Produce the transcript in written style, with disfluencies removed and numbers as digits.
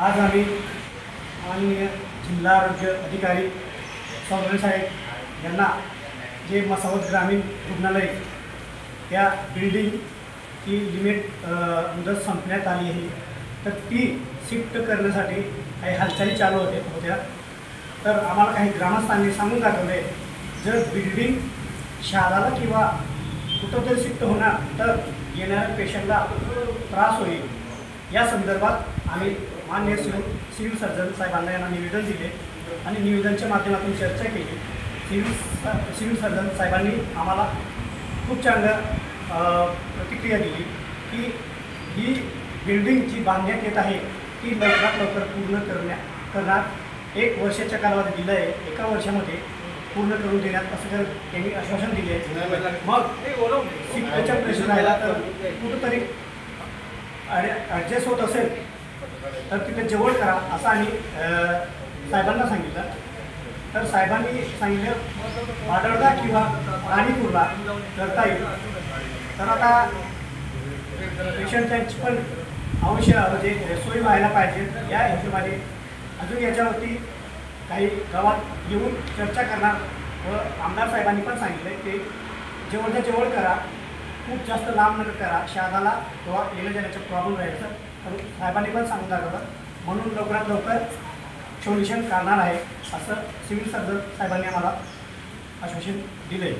आज आम्ही माननीय जिल्हा आरोग्य अधिकारी चौधरी साहेब यांना जे मसावत ग्रामीण रुग्णालय त्या बिल्डिंगची लिमिट मुदत संपण्यात आली आहे, तर ती शिफ्ट करण्यासाठी काही हालचाली चालू होत्या। तर आम्हाला काही ग्रामस्थांनी सांगून दाखवले, जर बिल्डिंग शहराला किंवा कुठंतरी शिफ्ट होणार तर येणाऱ्या पेशंटला त्रास होईल। या संदर्भात आम्ही माननीय सिव्हिल सर्जन साहेबांना यांना निवेदन दिले आणि निवेदनच्या माध्यमातून चर्चा केली। सिव्हिल सर्जन साहेबांनी आम्हाला खूप चांगलं प्रतिक्रिया दिली की ही बिल्डिंग जी बांधण्यात येत आहे ती लवकरात लवकर पूर्ण करणार 1 वर्षाच्या कालावधी दिला आहे, 1 वर्षामध्ये पूर्ण करून देण्यात असं त्यांनी आश्वासन दिले। मग शिफ्टच्या प्रश्न राहिला तर कुठंतरी ॲडजस्ट होत असेल तर तिथे जवळ करा असं आणि साहेबांना सांगितलं। तर साहेबांनी सांगितलं वाडळदा किंवा राणीपूरला करता येईल। तर आता पेशंटची पण म्हणजे सोय व्हायला पाहिजे, या हिशोबाने अजून याच्यावरती काही गावात येऊन चर्चा करणार व आमदार साहेबांनी पण सांगितलं की जवळच्या जवळ करा, खूप जास्त लांब नका करा, शहराला किंवा येण्या जाण्याचा प्रॉब्लेम राहायचं। तर साहेबांनी पण सांगून दाखवलं, म्हणून लवकरात लवकर सोल्युशन करणार आहे असं सिव्हिल सर्जन साहेबांनी आम्हाला आश्वासन दिलं आहे।